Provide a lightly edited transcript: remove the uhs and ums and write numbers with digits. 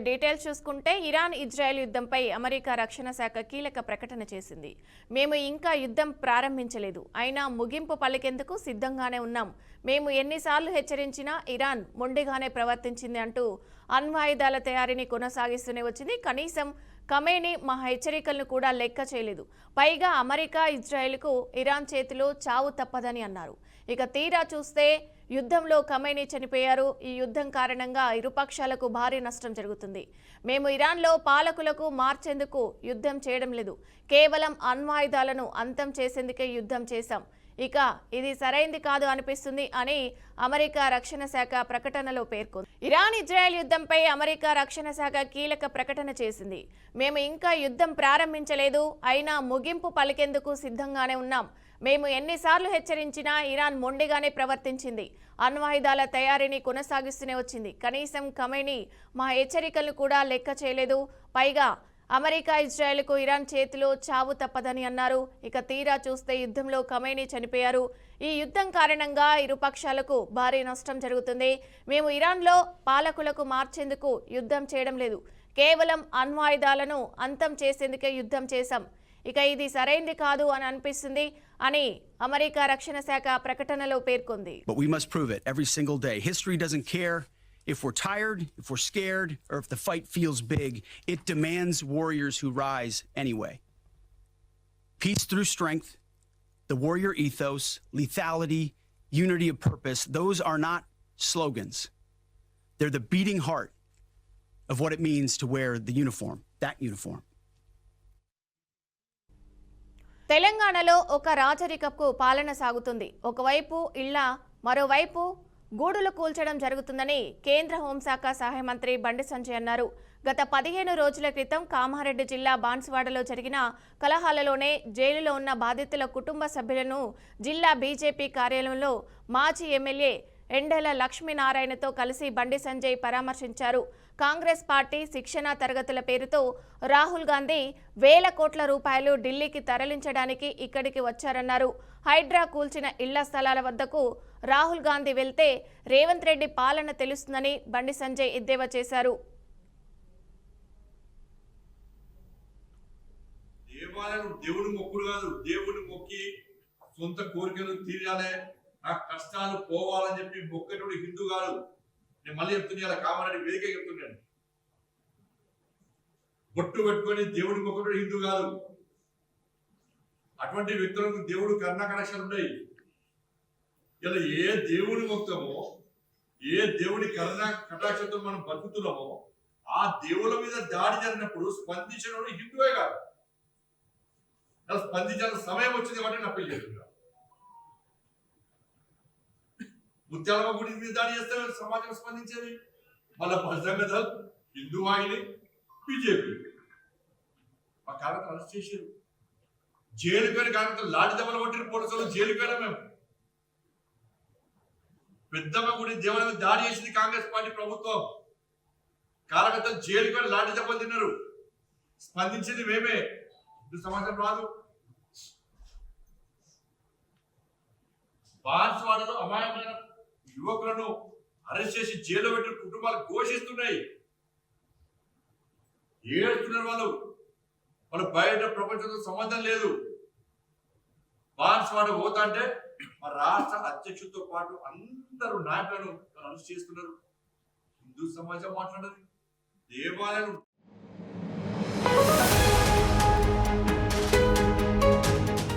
Details చూసుకుంటే Iran Israel యుద్ధంపై America రక్షణ శాఖ కీలక ప్రకటన చేసింది. మేము ఇంకా యుద్ధం ప్రారంభించలేదు, అయినా ముగింపు పలికేందుకు సిద్ధంగానే ఉన్నాం. మేము ఎన్నిసార్లు హెచ్చరించినా ఇరాన్ మొండిగానే ప్రవర్తించింది అంటూ అణ్వాయుధాల తయారీని కొనసాగిస్తూనే వచ్చింది. కనీసం ఖమేనీ మా హెచ్చరికలను కూడా లెక్క చేయలేదు. పైగా అమెరికా ఇజ్రాయెల్కు ఇరాన్ చేతిలో చావు తప్పదని అన్నారు. ఇక తీరా చూస్తే యుద్ధంలో ఖమేనీ చనిపోయారు. ఈ యుద్ధం కారణంగా ఇరుపక్షాలకు భారీ నష్టం జరుగుతుంది. మేము ఇరాన్లో పాలకులకు మార్చేందుకు యుద్ధం చేయడం లేదు, కేవలం అణ్వాయుధాలను అంతం చేసేందుకే యుద్ధం చేశాం. ఇక ఇది సరైంది కాదు అనిపిస్తుంది అని అమెరికా రక్షణ శాఖ ప్రకటనలో పేర్కొంది. ఇరాన్ ఇజ్రాయెల్ యుద్ధంపై అమెరికా రక్షణ శాఖ కీలక ప్రకటన చేసింది. మేము ఇంకా యుద్ధం ప్రారంభించలేదు, అయినా ముగింపు పలికేందుకు సిద్ధంగానే ఉన్నాం. మేము ఎన్నిసార్లు హెచ్చరించినా ఇరాన్ మొండిగానే ప్రవర్తించింది. అణ్వాయుధాల తయారీని కొనసాగిస్తూనే వచ్చింది. కనీసం ఖమేనీ మా హెచ్చరికలను కూడా లెక్క చేయలేదు. పైగా అమెరికా ఇజ్రాయెల్కు ఇరాన్ చేతిలో చావు తప్పదని అన్నారు. ఇక తీరా చూస్తే యుద్ధంలో ఖమేనీ చనిపోయారు. ఈ యుద్ధం కారణంగా ఇరుపక్షాలకు భారీ నష్టం జరుగుతుంది. మేము ఇరాన్లో పాలకులకు మార్చేందుకు యుద్ధం చేయడం లేదు, కేవలం అణ్వాయుధాలను అంతం చేసేందుకే యుద్ధం చేశాం. ఇక ఇది సరైంది కాదు అని అనిపిస్తుంది అని అమెరికా రక్షణ శాఖ ప్రకటనలో పేర్కొంది. But we must prove it every single day. History doesn't care if we're tired, if we're scared, or if the fight feels big. It demands warriors who rise anyway. Peace through strength, the warrior ethos, lethality, unity of purpose, those are not slogans. They're the beating heart of what it means to wear the uniform, that uniform. తెలంగాణలో ఒక రాజరికపు పాలన సాగుతుంది. ఒకవైపు ఇళ్ల, మరోవైపు గూడులు కూల్చడం జరుగుతుందని కేంద్ర హోంశాఖ సహాయ మంత్రి బండి సంజయ్ అన్నారు. గత 15 రోజుల క్రితం కామారెడ్డి జిల్లా బాన్సువాడలో జరిగిన కలహాలలోనే జైలులో ఉన్న బాధితుల కుటుంబ సభ్యులను జిల్లా బీజేపీ కార్యాలయంలో మాజీ ఎమ్మెల్యే ఎండెల లక్ష్మీనారాయణతో కలిసి బండి సంజయ్ పరామర్శించారు. కాంగ్రెస్ పార్టీ శిక్షణ తరగతుల పేరుతో రాహుల్ గాంధీ వేల కోట్ల రూపాయలు ఢిల్లీకి తరలించడానికి ఇక్కడికి వచ్చారన్నారు. హైడ్రా కూల్చిన ఇళ్ల స్థలాల వద్దకు రాహుల్ గాంధీ వెళ్తే రేవంత్ రెడ్డి పాలన తెలుస్తుందని బండి సంజయ్ ఎద్దేవా చేశారు. దేవుడు మొక్కుడు కాదు, దేవుడిని మొక్కి సొంత కోరికలు తీరాలి, నా కష్టాలు పోవాలని చెప్పి మొక్కటోడు హిందూ కాదు. నేను మళ్ళీ చెప్తున్నా, కామారెడ్డి వేదిక చెప్తున్నాను, బొట్టు పెట్టుకొని దేవుడి మొక్కటోడు హిందూ కాదు. అటువంటి వ్యక్తులకు దేవుడు కరుణ కనెక్షన్ ఉన్నాయి. ఇలా ఏ దేవుని మొక్తామో, ఏ దేవుడి కరుణ కటాక్షంతో మనం బతుకుతున్నామో, ఆ దేవుల మీద దాడి జరిగినప్పుడు స్పందించినోడు హిందువే కాదు. అలా స్పందించాల్సిన సమయం వచ్చింది కాబట్టి నా పెళ్లి చేస్తున్నా. ముత్యాలమ్మ గుడి మీద దాడి చేస్తే సమాజం స్పందించేది. మళ్ళా బజరంగ దళ్, హిందూ వాహిని, బీజేపీ మా కార్యకర్తలు అరెస్ట్ చేశారు. జైలు పేరు కార్యకర్తలు లాఠీ దెబ్బలు కొట్టిన పోలీసులు జైలు పేరు. మేము పెద్దమ్మ గుడి దేవాలయం మీద దాడి చేసింది కాంగ్రెస్ పార్టీ ప్రభుత్వం. కార్యకర్తలు జైలు పేరు లాఠీ దెబ్బలు తిన్నారు. స్పందించింది మేమే. సమాజం రాదు. బాన్సువాడలో అమాయకమైన యువకులను అరెస్ట్ చేసి జైల్లో పెట్టిన కుటుంబాలు ఘోషిస్తున్నాయి, ఏడుస్తున్నారు. వాళ్ళు బయట ప్రపంచంతో సంబంధం లేదు. బాన్సువాడ పోతా అంటే మా రాష్ట్ర అధ్యక్షుడితో పాటు అందరూ నాయకులను అరెస్ట్ చేస్తున్నారు. హిందూ సమాజం మాట్లాడదు. దేవాలయాలు